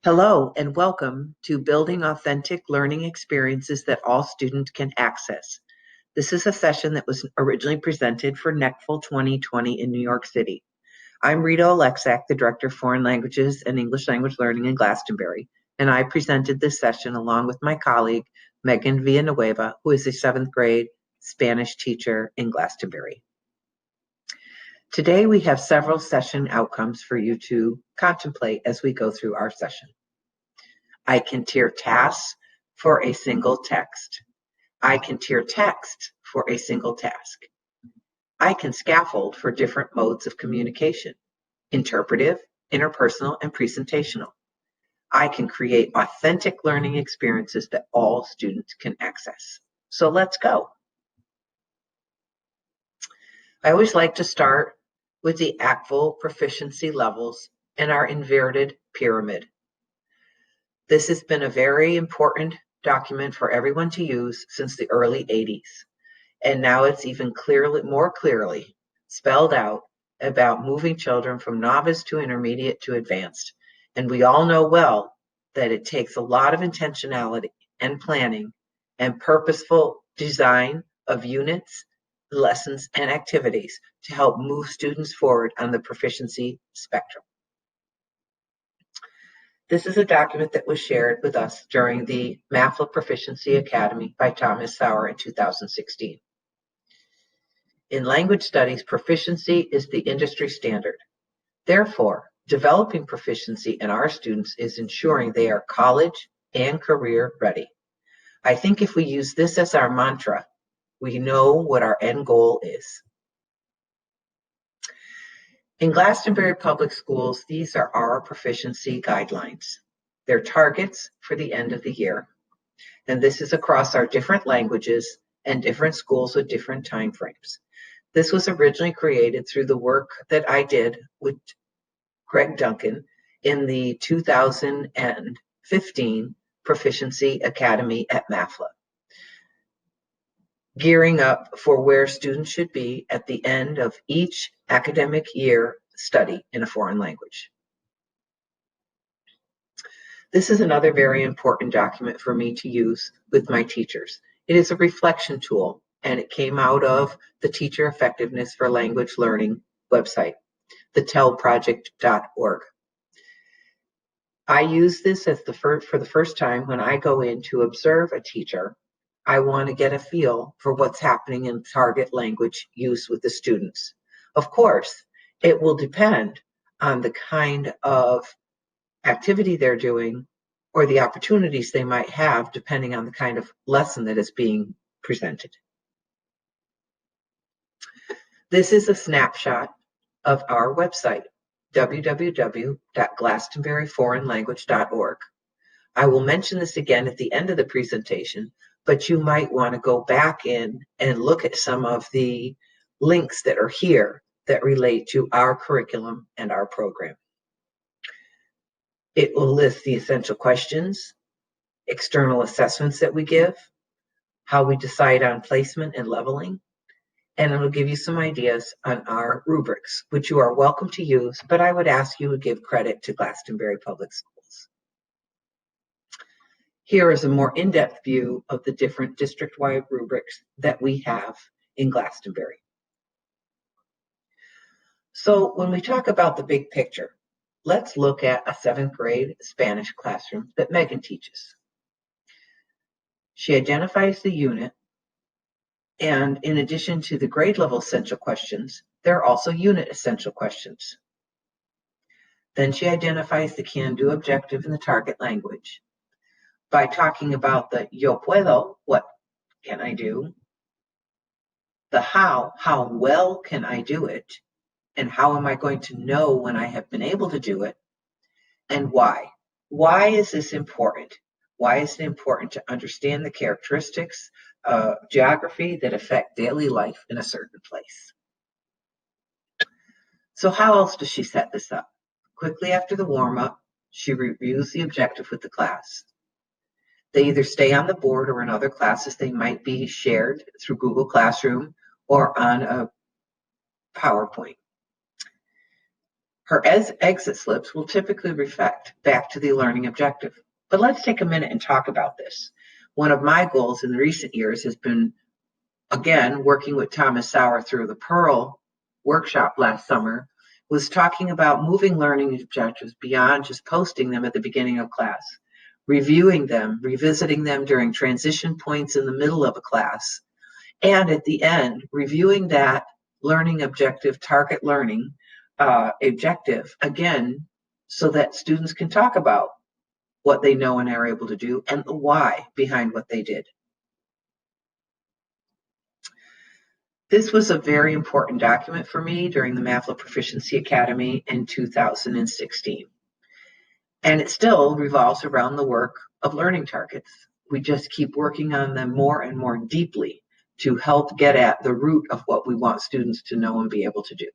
Hello and welcome to Building Authentic Learning Experiences that All Students Can Access. This is a session that was originally presented for NFLC 2020 in New York City. I'm Rita Oleksak, the Director of Foreign Languages and English Language Learning in Glastonbury, and I presented this session along with my colleague, Megan Villanueva, who is a 7th grade Spanish teacher in Glastonbury. Today, we have several session outcomes for you to contemplate as we go through our session. I can tier tasks for a single text. I can tier text for a single task. I can scaffold for different modes of communication: interpretive, interpersonal, and presentational. I can create authentic learning experiences that all students can access. So let's go. I always like to start with the ACTFL proficiency levels and our inverted pyramid. This has been a very important document for everyone to use since the early 80s. And now it's even more clearly spelled out about moving children from novice to intermediate to advanced. And we all know well that it takes a lot of intentionality and planning and purposeful design of units, lessons, and activities to help move students forward on the proficiency spectrum. This is a document that was shared with us during the MAFLA Proficiency Academy by Thomas Sauer in 2016. In language studies, proficiency is the industry standard. Therefore, developing proficiency in our students is ensuring they are college and career ready. I think if we use this as our mantra, we know what our end goal is. In Glastonbury Public Schools, these are our proficiency guidelines. They're targets for the end of the year. And this is across our different languages and different schools with different time frames. This was originally created through the work that I did with Greg Duncan in the 2015 Proficiency Academy at MAFLA, gearing up for where students should be at the end of each academic year study in a foreign language. This is another very important document for me to use with my teachers. It is a reflection tool, and it came out of the Teacher Effectiveness for Language Learning website, the tellproject.org. I use this as for the first time when I go in to observe a teacher. I want to get a feel for what's happening in target language use with the students. Of course, it will depend on the kind of activity they're doing or the opportunities they might have depending on the kind of lesson that is being presented. This is a snapshot of our website, www.glastonburyforeignlanguage.org. I will mention this again at the end of the presentation, but you might want to go back in and look at some of the links that are here that relate to our curriculum and our program. It will list the essential questions, external assessments that we give, how we decide on placement and leveling, and it'll give you some ideas on our rubrics, which you are welcome to use, but I would ask you to give credit to Glastonbury Public Schools. Here is a more in-depth view of the different district-wide rubrics that we have in Glastonbury. So when we talk about the big picture, let's look at a 7th grade Spanish classroom that Megan teaches. She identifies the unit, and in addition to the grade level essential questions, there are also unit essential questions. Then she identifies the can-do objective in the target language by talking about the yo puedo, what can I do? The how well can I do it? And how am I going to know when I have been able to do it? And why? Why is this important? Why is it important to understand the characteristics of geography that affect daily life in a certain place? So how else does she set this up? Quickly after the warm-up, she reviews the objective with the class. They either stay on the board or in other classes they might be shared through Google Classroom or on a PowerPoint. Her exit slips will typically reflect back to the learning objective. But let's take a minute and talk about this. One of my goals in recent years has been, again, working with Thomas Sauer through the Pearl workshop last summer, was talking about moving learning objectives beyond just posting them at the beginning of class, reviewing them, revisiting them during transition points in the middle of a class, and at the end, reviewing that learning objective, target learning objective again, so that students can talk about what they know and are able to do and the why behind what they did. This was a very important document for me during the Mathla Proficiency Academy in 2016. And it still revolves around the work of learning targets. We just keep working on them more and more deeply to help get at the root of what we want students to know and be able to do.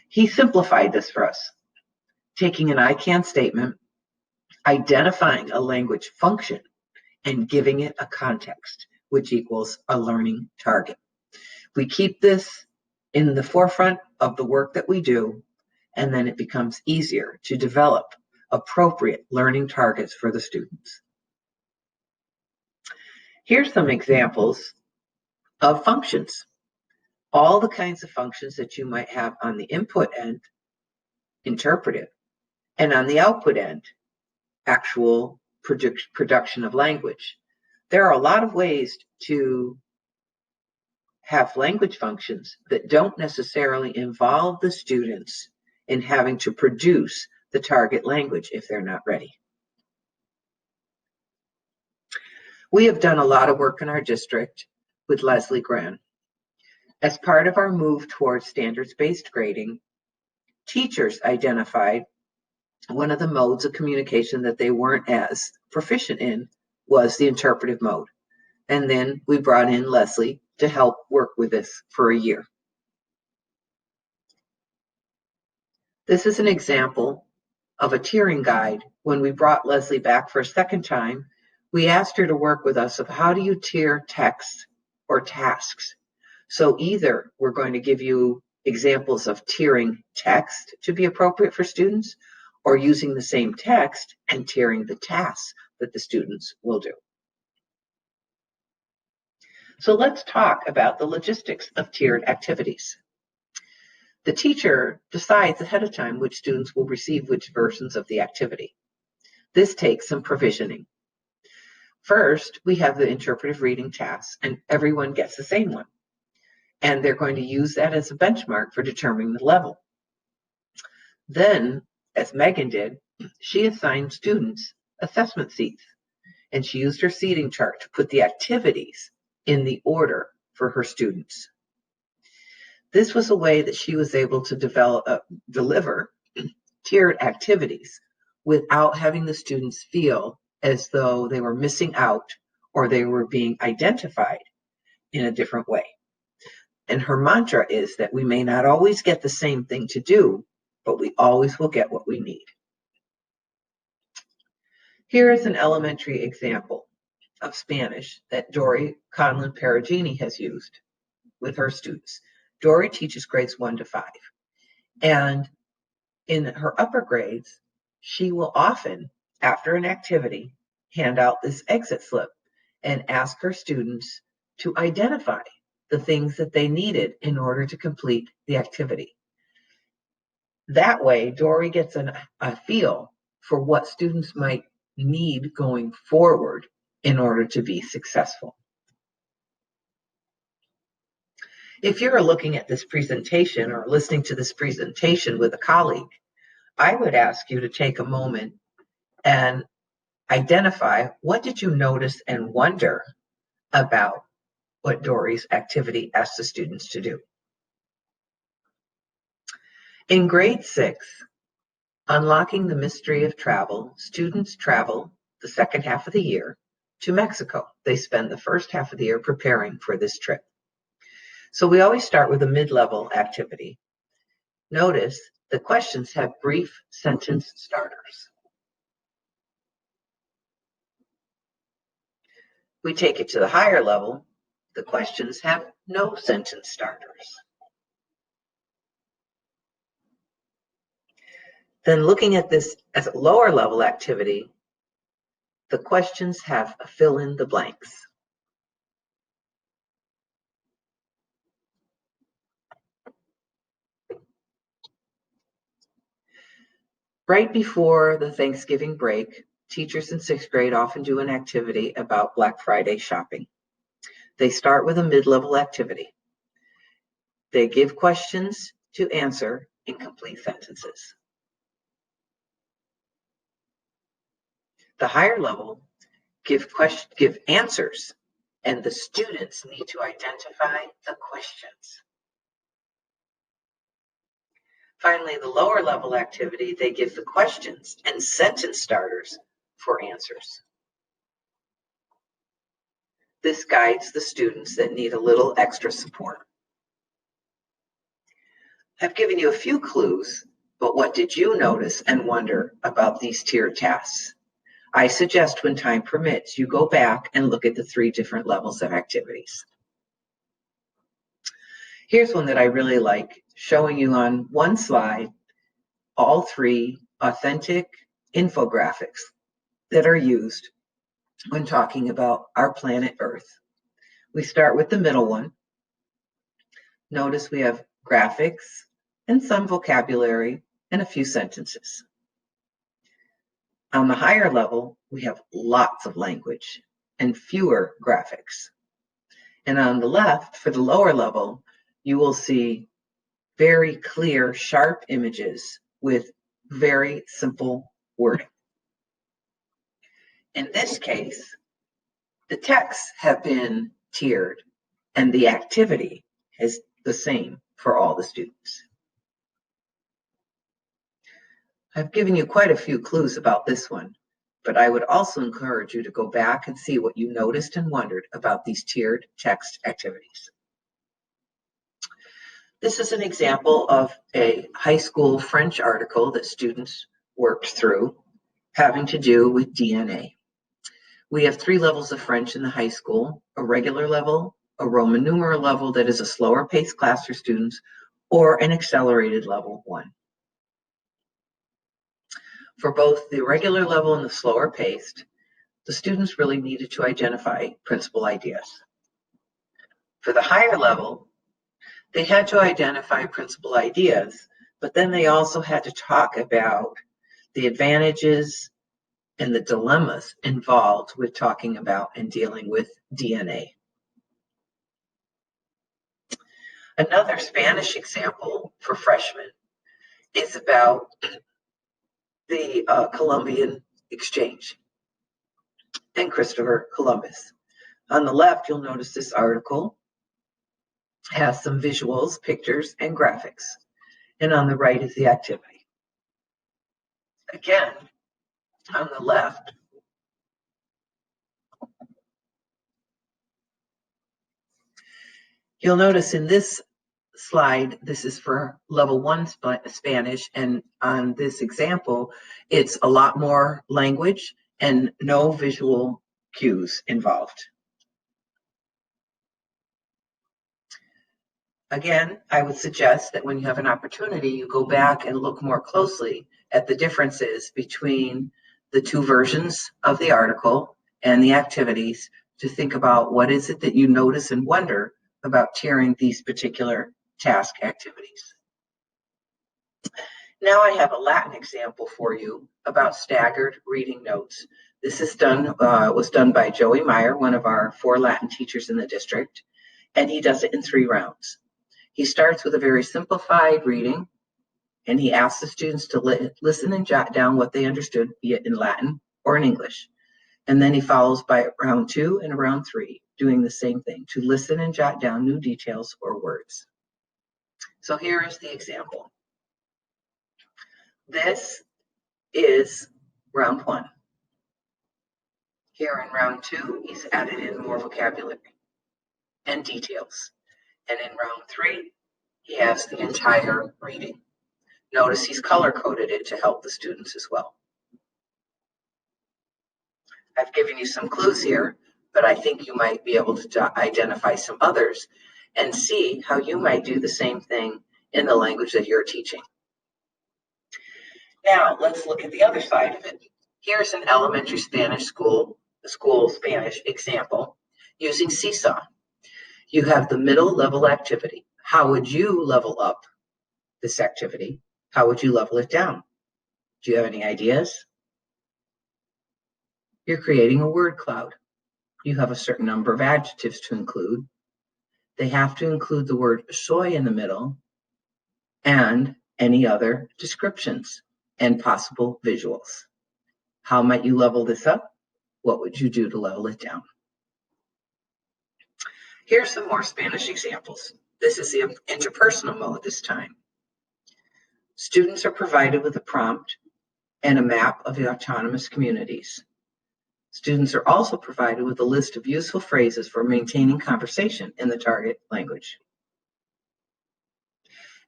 He simplified this for us, taking an I can statement, identifying a language function, and giving it a context, which equals a learning target. We keep this in the forefront of the work that we do, and then it becomes easier to develop appropriate learning targets for the students. Here's some examples of functions. All the kinds of functions that you might have on the input end, interpretive, and on the output end, actual production of language. There are a lot of ways to have language functions that don't necessarily involve the students in having to produce the target language if they're not ready. We have done a lot of work in our district with Leslie Grahn. As part of our move towards standards-based grading, teachers identified one of the modes of communication that they weren't as proficient in was the interpretive mode. And then we brought in Leslie to help work with this for a year. This is an example of a tiering guide. When we brought Leslie back for a second time, we asked her to work with us of how do you tier text or tasks. So either we're going to give you examples of tiering text to be appropriate for students, or using the same text and tiering the tasks that the students will do. So let's talk about the logistics of tiered activities. The teacher decides ahead of time which students will receive which versions of the activity. This takes some provisioning. First, we have the interpretive reading tasks, and everyone gets the same one. And they're going to use that as a benchmark for determining the level. Then, as Megan did, she assigned students assessment seats, and she used her seating chart to put the activities in the order for her students. This was a way that she was able to deliver tiered activities without having the students feel as though they were missing out or they were being identified in a different way. And her mantra is that we may not always get the same thing to do, but we always will get what we need. Here is an elementary example of Spanish that Dory Conlon-Perugini has used with her students. Dory teaches grades 1 to 5. And in her upper grades, she will often, after an activity, hand out this exit slip and ask her students to identify the things that they needed in order to complete the activity. That way, Dory gets a feel for what students might need going forward in order to be successful. If you're looking at this presentation or listening to this presentation with a colleague, I would ask you to take a moment and identify what did you notice and wonder about what Dory's activity asked the students to do. In grade 6, Unlocking the Mystery of Travel, students travel the second half of the year to Mexico. They spend the first half of the year preparing for this trip. So we always start with a mid-level activity. Notice the questions have brief sentence starters. We take it to the higher level. The questions have no sentence starters. Then looking at this as a lower level activity, the questions have a fill in the blanks. Right before the Thanksgiving break, teachers in 6th grade often do an activity about Black Friday shopping. They start with a mid-level activity. They give questions to answer in complete sentences. The higher level give answers, and the students need to identify the questions. Finally, the lower level activity, they give the questions and sentence starters for answers. This guides the students that need a little extra support. I've given you a few clues, but what did you notice and wonder about these tiered tasks? I suggest when time permits, you go back and look at the 3 different levels of activities. Here's one that I really like, showing you on one slide all 3 authentic infographics that are used when talking about our planet Earth. We start with the middle one. Notice we have graphics and some vocabulary and a few sentences. On the higher level, we have lots of language and fewer graphics. And on the left, for the lower level, you will see very clear, sharp images with very simple wording. In this case, the texts have been tiered and the activity is the same for all the students. I've given you quite a few clues about this one, but I would also encourage you to go back and see what you noticed and wondered about these tiered text activities. This is an example of a high school French article that students worked through having to do with DNA. We have 3 levels of French in the high school: a regular level, a Roman numeral level that is a slower paced class for students, or an accelerated level 1. For both the regular level and the slower paced, the students really needed to identify principal ideas. For the higher level, they had to identify principal ideas, but then they also had to talk about the advantages and the dilemmas involved with talking about and dealing with DNA. Another Spanish example for freshmen is about the Columbian exchange and Christopher Columbus. On the left, you'll notice this article has some visuals, pictures, and graphics. And on the right is the activity. Again, on the left, you'll notice in this slide, this is for level 1 Spanish, and on this example, it's a lot more language and no visual cues involved. Again, I would suggest that when you have an opportunity, you go back and look more closely at the differences between the 2 versions of the article and the activities to think about what is it that you notice and wonder about tiering these particular task activities. Now I have a Latin example for you about staggered reading notes. This is was done by Joey Meyer, one of our 4 Latin teachers in the district, and he does it in 3 rounds. He starts with a very simplified reading, and he asks the students to listen and jot down what they understood, be it in Latin or in English. And then he follows by round 2 and round 3, doing the same thing, to listen and jot down new details or words. So here is the example. This is round 1. Here in round 2, he's added in more vocabulary and details. And in round 3, he has the entire reading. Notice he's color-coded it to help the students as well. I've given you some clues here, but I think you might be able to identify some others and see how you might do the same thing in the language that you're teaching. Now, let's look at the other side of it. Here's an elementary Spanish school Spanish example using Seesaw. You have the middle level activity. How would you level up this activity? How would you level it down? Do you have any ideas? You're creating a word cloud. You have a certain number of adjectives to include. They have to include the word soy in the middle and any other descriptions and possible visuals. How might you level this up? What would you do to level it down? Here's some more Spanish examples. This is the interpersonal mode this time. Students are provided with a prompt and a map of the autonomous communities. Students are also provided with a list of useful phrases for maintaining conversation in the target language.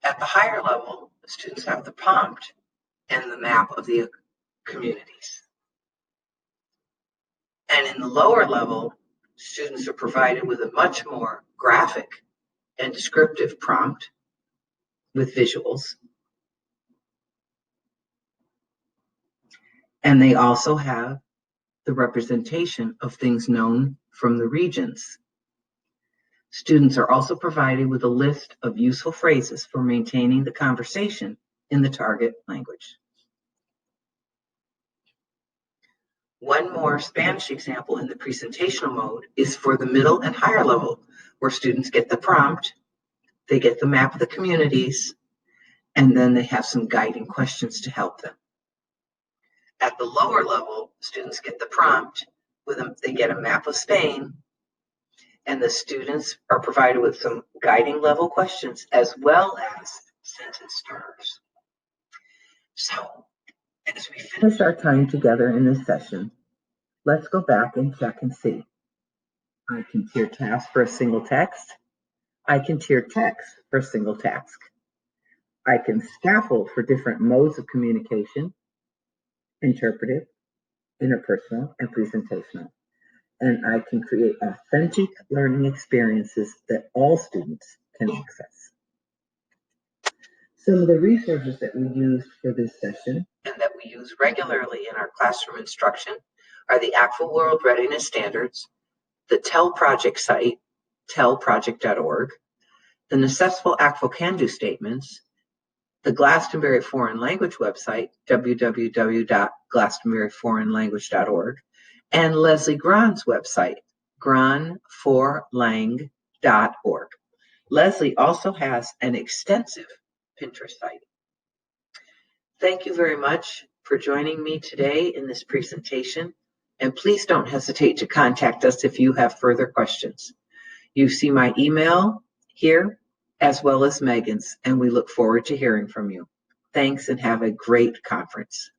At the higher level, students have the prompt and the map of the communities. And in the lower level, students are provided with a much more graphic and descriptive prompt with visuals. And they also have the representation of things known from the regions. Students are also provided with a list of useful phrases for maintaining the conversation in the target language. One more Spanish example in the presentational mode is for the middle and higher level, where students get the prompt, they get the map of the communities, and then they have some guiding questions to help them. At the lower level, students get the prompt, they get a map of Spain, and the students are provided with some guiding level questions as well as sentence starters. So, as we finish our time together in this session, let's go back and check and see. I can tier task for a single text. I can tier text for a single task. I can scaffold for different modes of communication, interpretive, interpersonal, and presentational. And I can create authentic learning experiences that all students can access. Some of the resources that we used for this session and that we use regularly in our classroom instruction are the ACTFL World Readiness Standards, the TEL Project site, telproject.org, the Necessful ACTFL Can-Do statements, the Glastonbury Foreign Language website, www.glastonburyforeignlanguage.org, and Leslie Grahn's website, grahnforlang.org. Leslie also has an extensive Pinterest site. Thank you very much for joining me today in this presentation, and please don't hesitate to contact us if you have further questions. You see my email here, as well as Megan's, and we look forward to hearing from you. Thanks, and have a great conference.